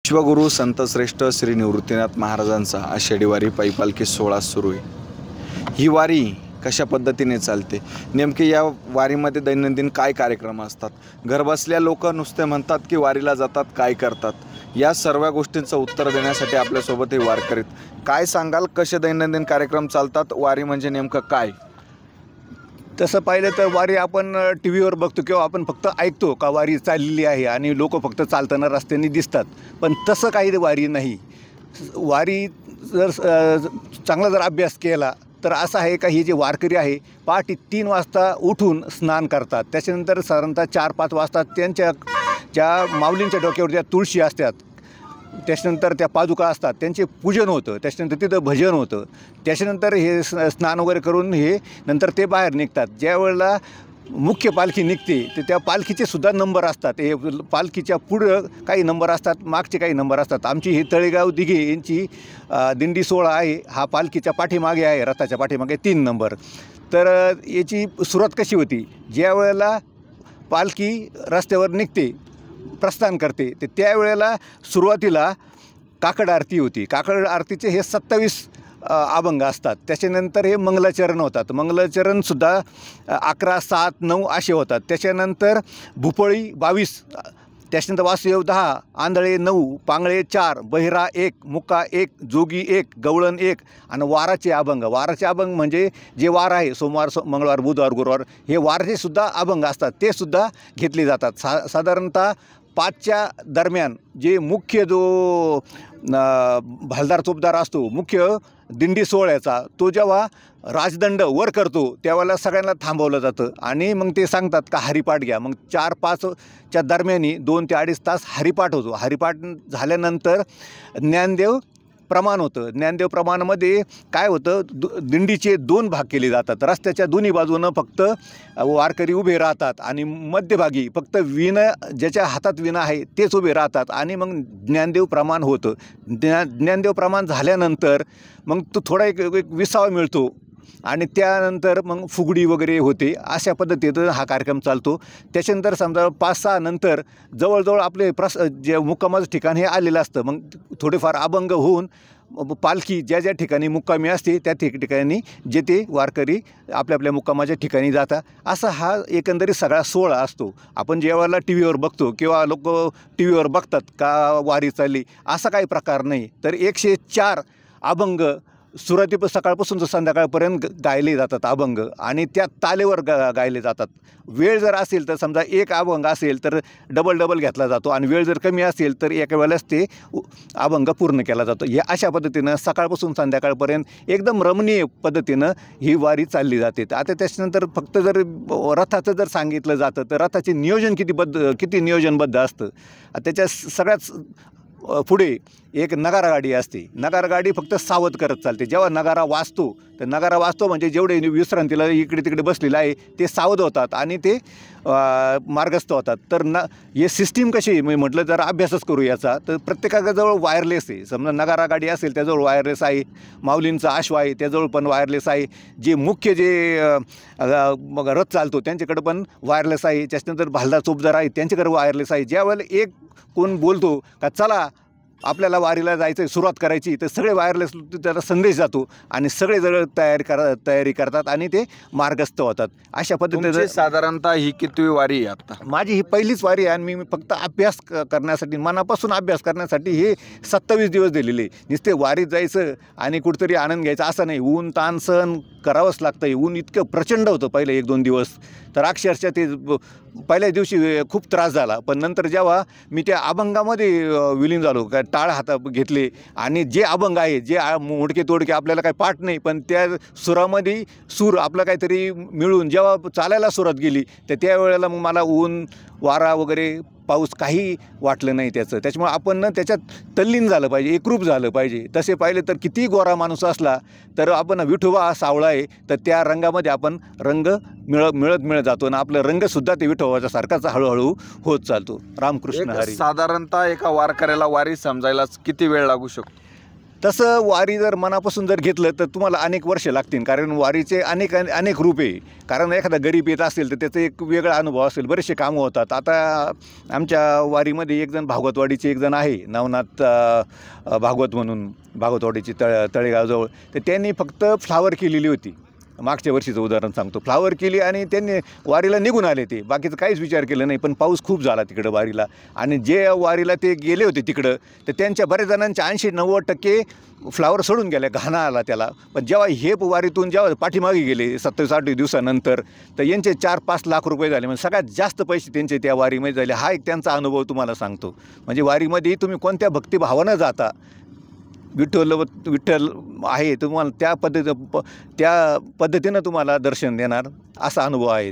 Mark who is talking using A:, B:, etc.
A: विश्वगुरु संतश्रेष्ठ श्री निवृत्तीनाथ महाराजांचा आषाढी वारी पायी पालखी सोहळा सुरू आहे। ही वारी कशा पद्धतीने चालते, नेमके या वारीमध्ये दैनंदिन काय कार्यक्रम असतात, घरबसल्या लोक नुसते म्हणतात की वारीला जातात, काय करतात, या सर्व गोष्टींचं उत्तर देण्यासाठी आपल्यासोबत हे वारकरी काय सांगाल, कसे दैनंदिन कार्यक्रम चालतात, वारी म्हणजे नेमकं काय?
B: तसं पाहिलं तर वारी आपण टी व्हीवर बघतो किंवा आपण फक्त ऐकतो का वारी चाललेली आहे आणि लोक फक्त चालताना रस्त्याने दिसतात, पण तसं काही वारी नाही। वारी जर चांगला जर अभ्यास केला तर असं आहे का ही जे वारकरी आहे पहाटे 3 वाजता उठून स्नान करतात, त्याच्यानंतर साधारणतः 4-5 वाजता त्यांच्या ज्या माऊलींच्या डोक्यावर ज्या तुळशी असतात, त्याच्यानंतर त्या पादुका असतात, त्यांचे पूजन होतं, त्याच्यानंतर तिथं भजन होतं, त्याच्यानंतर हे स्नान वगैरे करून हे नंतर ते बाहेर निघतात। ज्या वेळेला मुख्य पालखी निघते तर त्या पालखीचे सुद्धा नंबर असतात, हे पालखीच्या पुढं काही नंबर असतात, मागचे काही नंबर असतात। आमची ही तळेगाव दिघे यांची दिंडी सोहळा आहे, हा पालखीच्या पाठीमागे आहे, रथाच्या पाठीमागे 3 नंबर। तर याची सुरुवात कशी होती, ज्या वेळेला पालखी रस्त्यावर निघते, प्रस्थान करते, तर त्यावेळेला सुरुवातीला काकड आरती होती। काकड आरतीचे हे 27 अभंग असतात, त्याच्यानंतर हे मंगलाचरण होतात, मंगलाचरणसुद्धा 11, 7, 9 असे होतात, त्याच्यानंतर भुपळी 22, त्याच्यानंतर वासुदेव 10, आंधळे 9, पांगळे 4, बहिरा 1, मुका 1, जोगी 1, गवळण 1 आणि वाराचे अभंग। वाराचे अभंग म्हणजे जे वार आहे सोमवार, मंगळवार, बुधवार, गुरुवार, हे वारचे सुद्धा अभंग असतात, ते सुद्धा घेतले जातात। साधारणतः 5च्या दरम्यान जे मुख्य जो भालदार चोपदार असतो, मुख्य दिंडी सोहळ्याचा, तो जेव्हा राजदंड वर करतो त्यावेळेला सगळ्यांना थांबवलं जातं आणि मग ते सांगतात का हरिपाठ घ्या। मग 4-5च्या दरम्यानी 2 ते 2.5 तास हरिपाठ होतो। हरिपाठ झाल्यानंतर ज्ञानदेव प्रमाण होतं। ज्ञानदेव प्रमाणामध्ये काय होतं, दिंडीचे 2 भाग केले जातात, रस्त्याच्या दोन्ही बाजूनं फक्त वारकरी उभे राहतात आणि मध्यभागी फक्त विणा, ज्याच्या हातात विणा आहे तेच उभे राहतात आणि मग ज्ञानदेव प्रमाण होतं। ज्ञानदेव प्रमाण झाल्यानंतर मग तो थोडा एक विसावा मिळतो आणि त्यानंतर मग फुगडी वगैरे होते, अशा पद्धतीनं हा कार्यक्रम चालतो। त्याच्यानंतर समजा 5-6 नंतर जवळजवळ आपले जे मुक्कामाचं ठिकाण हे आलेलं असतं, मग थोडेफार अभंग होऊन पालखी ज्या ज्या ठिकाणी मुक्कामी असते त्या ठिकाणी जे ते वारकरी आपल्या आपल्या मुक्कामाच्या ठिकाणी जातात। असा हा एकंदरीत सगळा सोहळा असतो। आपण जेव्हा टी व्हीवर बघतो किंवा लोक टी व्हीवर बघतात का वारी चालली, असा काही प्रकार नाही। तर 104 अभंग सुरुवाती सकाळपासून तर संध्याकाळपर्यंत गायले जातात अभंग आणि त्या तालेवर गायले जातात। वेळ जर असेल तर समजा एक अभंग असेल तर डबल घेतला जातो आणि वेळ जर कमी असेल तर एका वेळेलाच ते अभंग पूर्ण केला जातो। या अशा पद्धतीनं सकाळपासून संध्याकाळपर्यंत एकदम रमणीय पद्धतीनं ही वारी चालली जाते। आता त्याच्यानंतर फक्त जर रथाचं जर सांगितलं जातं तर रथाचे नियोजन किती नियोजनबद्ध असतं। त्याच्या सगळ्याच पुढे एक नगारा गाडी असते, नगारा गाडी फक्त सावध करत चालते। जेव्हा नगारा वाजतो तर नगारा वाजतो म्हणजे जेवढे विश्रांतीला इकडे तिकडे बसलेले आहे ते सावध होतात आणि ते मार्गस्थ होतात। तर हे सिस्टीम कशी आहे, मी म्हटलं जर अभ्यासच करू याचा, तर प्रत्येकाजवळ वायरलेस आहे। समजा नगारा गाडी असेल त्याजवळ वायरलेस आहे, माऊलींचा आश्व आहे त्याजवळ पण वायरलेस आहे, जे मुख्य जे रथ चालतो त्यांच्याकडे पण वायरलेस आहे, त्याच्यानंतर भालदार चोपदार आहे त्यांच्याकडे वायरलेस आहे। ज्यावेळेला एक कोण बोलतो का चला आपल्याला वारीला जायचं, सुरुवात करायची, तर सगळे वायरलेस त्याला संदेश जातो आणि सगळे जण तयारी करतात आणि ते मार्गस्थ होतात। अशा पद्धतीने
A: साधारणतः ही कितवी वारी आहे आता?
B: माझी ही पहिलीच वारी आहे आणि मी फक्त अभ्यास करण्यासाठी, मनापासून अभ्यास करण्यासाठी हे 27 दिवस दिलेले। नुसते वारीत जायचं आणि कुठेतरी आनंद घ्यायचा असं नाही, ऊन ताण सहन करावंच लागतं। ऊन इतकं प्रचंड होतं पहिले 1-2 दिवस, तर अक्षरशः ते पहिल्या दिवशी खूप त्रास झाला, पण नंतर जेव्हा मी त्या अभंगामध्ये विलीन झालो, काय टाळ हातात घेतले आणि जे अभंग आहे, जे मोडके तोडके आपल्याला काही पाठ नाही, पण त्या सुरामध्ये सूर आपलं काहीतरी मिळून जेव्हा चालायला सुरुवात केली तर त्यावेळेला मग मला ऊन वारा वगैरे पाऊस काही वाटलं नाही त्याचं। त्याच्यामुळे आपण त्याच्यात तल्लीन झालं पाहिजे, एकरूप झालं पाहिजे। तसे पाहिले तर किती गोरा माणूस असला तर आपण विठोबा हा सावळा आहे, तर त्या रंगामध्ये आपण रंग मिळत जातो आणि आपलं रंगसुद्धा ते विठोबाच्या सारखाच हळूहळू होत चालतो। रामकृष्ण हरी।
A: साधारणतः एका वारकऱ्याला वारी समजायला किती वेळ लागू शकतो?
B: तसं वारी जर मनापासून जर घेतलं तर तुम्हाला अनेक वर्ष लागतील, कारण वारीचे अनेक रूप आहे. कारण एखादा गरीब येत असेल तर त्याचा एक वेगळा अनुभव असेल, बरेचसे कामं होतात. आता आमच्या वारीमध्ये एकजण भागवतवाडीचे एकजण आहे, नवनाथ भागवत म्हणून, भागवतवाडीची तळेगावजवळ. तर त्यांनी फक्त फ्लावर केलेली होती. मागच्या वर्षीचं उदाहरण सांगतो. फ्लावर केली आणि त्यांनी वारीला निघून आले. ते बाकीचं काहीच विचार केला नाही. पण पाऊस खूप झाला तिकडं वारीला, आणि जे वारीला ते गेले होते तिकडं, तर त्यांच्या बऱ्याच जणांच्या 80-90% फ्लावर सोडून गेले, घाणा आला त्याला. पण जेव्हा हे वारीतून जेव्हा पाठीमागे गेले 27-28 दिवसानंतर, तर यांचे 4-5 लाख रुपये झाले. म्हणजे सगळ्यात जास्त पैसे त्यांचे त्या वारीमध्ये झाले. हा एक त्यांचा अनुभव तुम्हाला सांगतो. म्हणजे वारीमध्ये तुम्ही कोणत्या भक्तिभावानं जाता, विठ्ठल आहे तुम्हाला त्या पद्धतीनं तुम्हाला दर्शन देणार, असा अनुभव आहे.